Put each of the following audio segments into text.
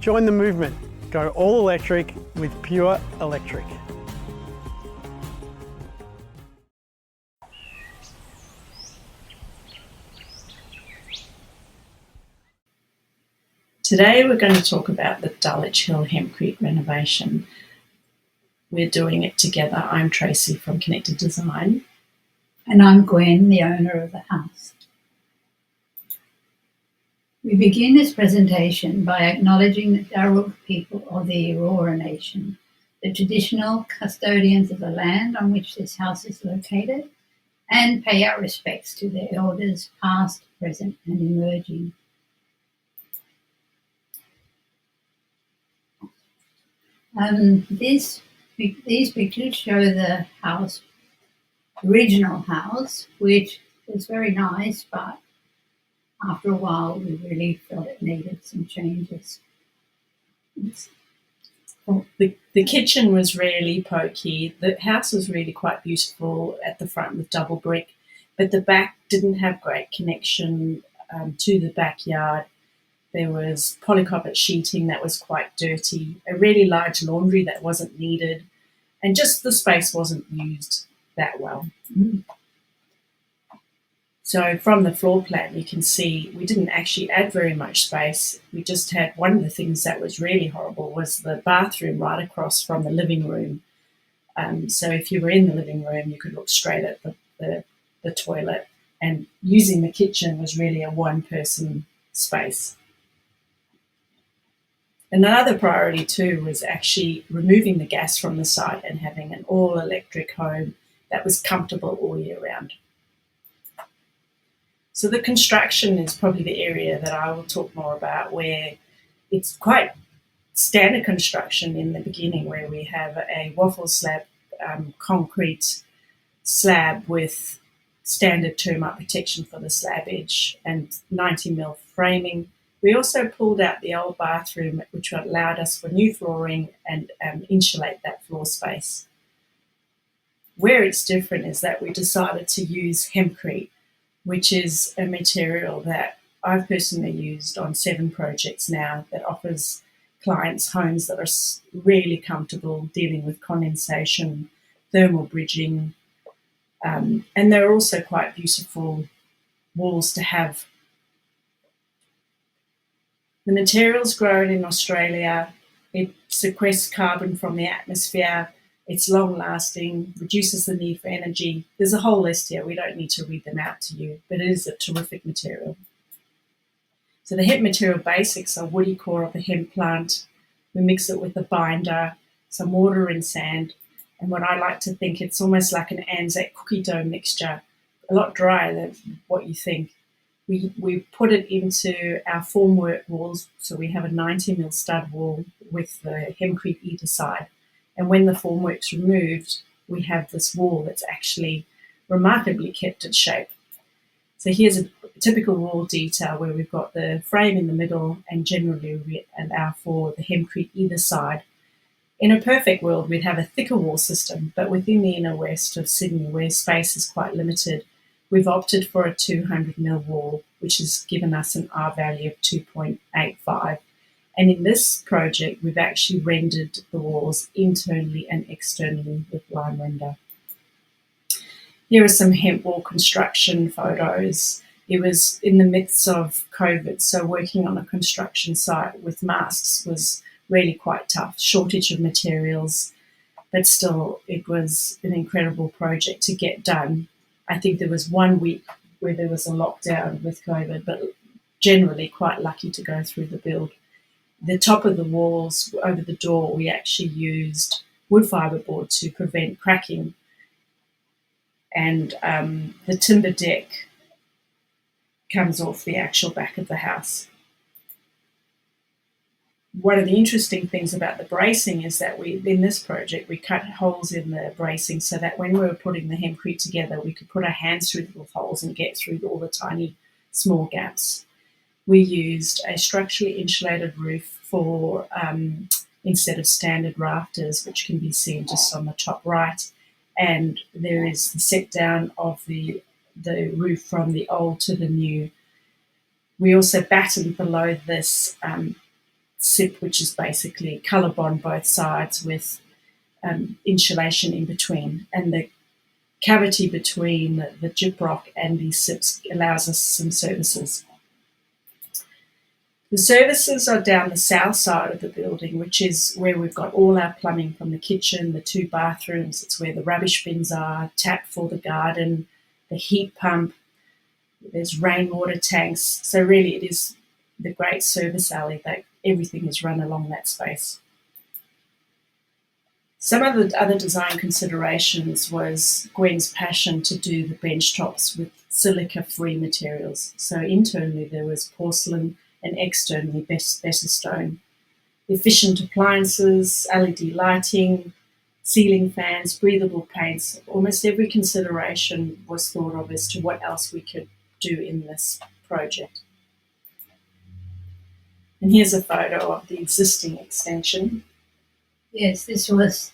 Join the movement. Go all electric with Pure Electric. Today we're going to talk about the Dulwich Hill Hempcrete renovation. We're doing it together. I'm Tracy from Connected Design. And I'm Gwen, the owner of the house. We begin this presentation by acknowledging the Dulwich people of the Eora Nation, the traditional custodians of the land on which this house is located, and pay our respects to their elders past, present and emerging. These pictures show the house, original house, which was very nice, but after a while we really felt it needed some changes. The kitchen was really pokey. The house was really quite beautiful at the front with double brick, but the back didn't have great connection to the backyard. There was polycarpet sheeting that was quite dirty, a really large laundry that wasn't needed, and just the space wasn't used that well. So from the floor plan, you can see we didn't actually add very much space. We just had, one of the things that was really horrible was the bathroom right across from the living room. So if you were in the living room, you could look straight at the toilet, and using the kitchen was really a one-person space. Another priority too was actually removing the gas from the site and having an all-electric home that was comfortable all year round. So the construction is probably the area that I will talk more about, where it's quite standard construction in the beginning, where we have a waffle slab concrete slab with standard termite protection for the slab edge and 90mm framing. We also pulled out the old bathroom, which allowed us for new flooring and insulate that floor space. Where it's different is that we decided to use Hempcrete, which is a material that I've personally used on 7 projects now, that offers clients homes that are really comfortable dealing with condensation, thermal bridging, and they're also quite beautiful walls to have. The material's grown in Australia. It sequesters carbon from the atmosphere. It's long-lasting, reduces the need for energy. There's a whole list here. We don't need to read them out to you, but it is a terrific material. So the hemp material basics are woody core of the hemp plant. We mix it with a binder, some water and sand, and what I like to think, it's almost like an Anzac cookie dough mixture, a lot drier than what you think. We put it into our formwork walls, so we have a 90mm stud wall with the Hempcrete either side. And when the formwork's removed, we have this wall that's actually remarkably kept its shape. So here's a typical wall detail where we've got the frame in the middle, and generally we allow for the Hempcrete either side. In a perfect world, we'd have a thicker wall system, but within the inner west of Sydney, where space is quite limited, we've opted for a 200mm wall, which has given us an R value of 2.85. And in this project, we've actually rendered the walls internally and externally with line render. Here are some hemp wall construction photos. It was in the midst of COVID, so working on a construction site with masks was really quite tough. Shortage of materials, but still it was an incredible project to get done. I think there was 1 week where there was a lockdown with COVID, but generally quite lucky to go through the build. The top of the walls over the door, we actually used wood fibre board to prevent cracking. And the timber deck comes off the actual back of the house. One of the interesting things about the bracing is that in this project, we cut holes in the bracing so that when we were putting the Hempcrete together, we could put our hands through the holes and get through all the tiny, small gaps. We used a structurally insulated roof for instead of standard rafters, which can be seen just on the top right. And there is the set down of the roof from the old to the new. We also battened below this SIP, which is basically colour bond both sides with insulation in between. And the cavity between the gyprock and these SIPs allows us some services. The services are down the south side of the building, which is where we've got all our plumbing from the kitchen, the 2 bathrooms. It's where the rubbish bins are, tap for the garden, the heat pump. There's rainwater tanks. So really it is the great service alley that everything is run along that space. Some of the other design considerations was Gwen's passion to do the bench tops with silica-free materials. So internally there was porcelain and externally better stone. Efficient appliances, LED lighting, ceiling fans, breathable paints. Almost every consideration was thought of as to what else we could do in this project. And here's a photo of the existing extension. Yes, this was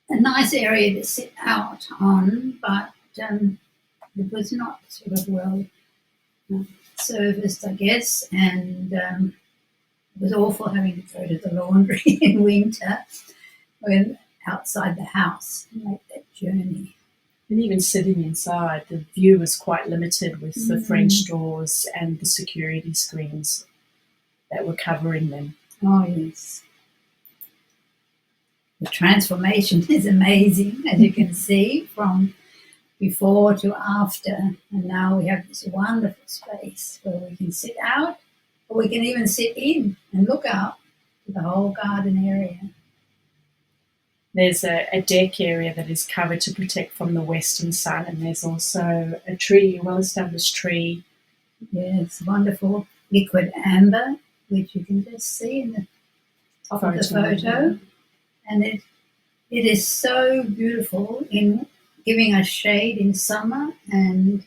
a nice area to sit out on, but it was not sort of well serviced, I guess, and it was awful having to go to the laundry in winter when outside the house and make that journey. And even sitting inside, the view was quite limited with the French doors and the security screens that were covering them. Oh, yes. The transformation is amazing, as you can see, from before to after. And now we have this wonderful space where we can sit out, or we can even sit in and look out to the whole garden area. There's a deck area that is covered to protect from the western sun, and there's also a tree, a well-established tree. Yes, wonderful liquid amber, which you can just see in the top of the photo. And it is so beautiful in giving us shade in summer and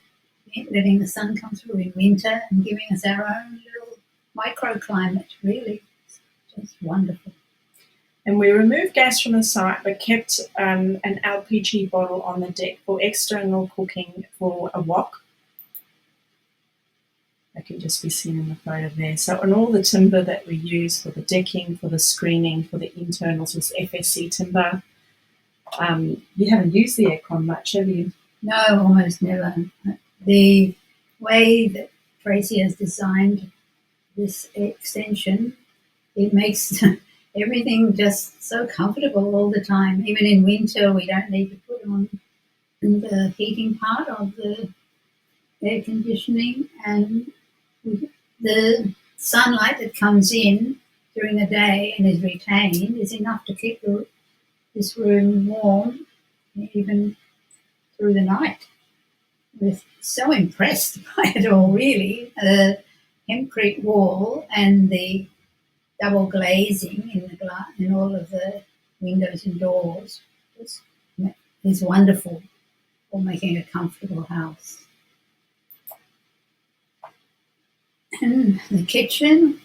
letting the sun come through in winter and giving us our own little microclimate, really. It's just wonderful. And we removed gas from the site but kept an LPG bottle on the deck for external cooking for a wok. That can just be seen in the photo there. So on all the timber that we use for the decking, for the screening, for the internals was FSC timber. You haven't used the aircon much, have you? No, almost never. The way that Tracy has designed this extension, it makes everything just so comfortable all the time. Even in winter, we don't need to put on the heating part of the air conditioning, and the sunlight that comes in during the day and is retained is enough to keep this room warm even through the night. We're so impressed by it all, really. The Hempcrete wall and the double glazing in all of the windows and doors is wonderful for making a comfortable house. And the kitchen,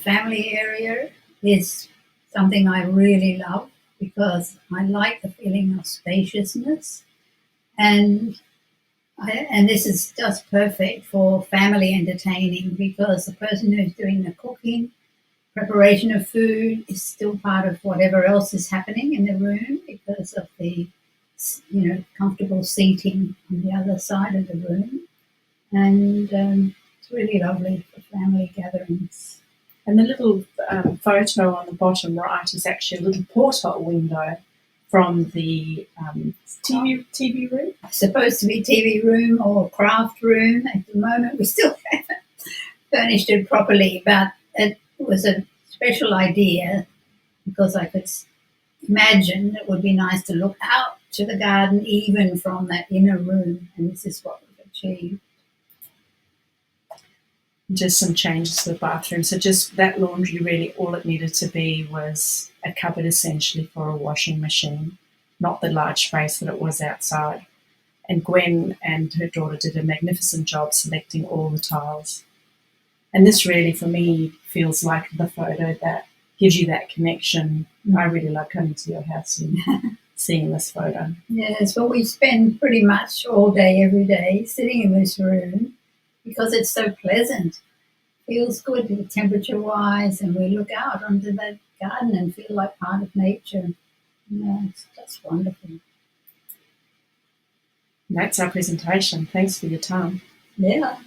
family area, is something I really love because I like the feeling of spaciousness, and this is just perfect for family entertaining because the person who's doing the cooking, preparation of food is still part of whatever else is happening in the room because of the comfortable seating on the other side of the room, and it's really lovely for family gatherings. And the little photo on the bottom right is actually a little porthole window from the TV room. It's supposed to be TV room or craft room. At the moment, we still haven't furnished it properly, but it was a special idea because I could imagine it would be nice to look out to the garden even from that inner room, and this is what we've achieved. Just some changes to the bathroom. So just that laundry, really all it needed to be was a cupboard essentially for a washing machine, not the large space that it was outside. And Gwen and her daughter did a magnificent job selecting all the tiles. And this really, for me, feels like the photo that gives you that connection. I really love coming to your house and seeing this photo. Yes, well, we spend pretty much all day, every day, sitting in this room because it's so pleasant. It feels good temperature-wise, and we look out onto that garden and feel like part of nature. Yeah, it's just wonderful. That's our presentation. Thanks for your time. Yeah.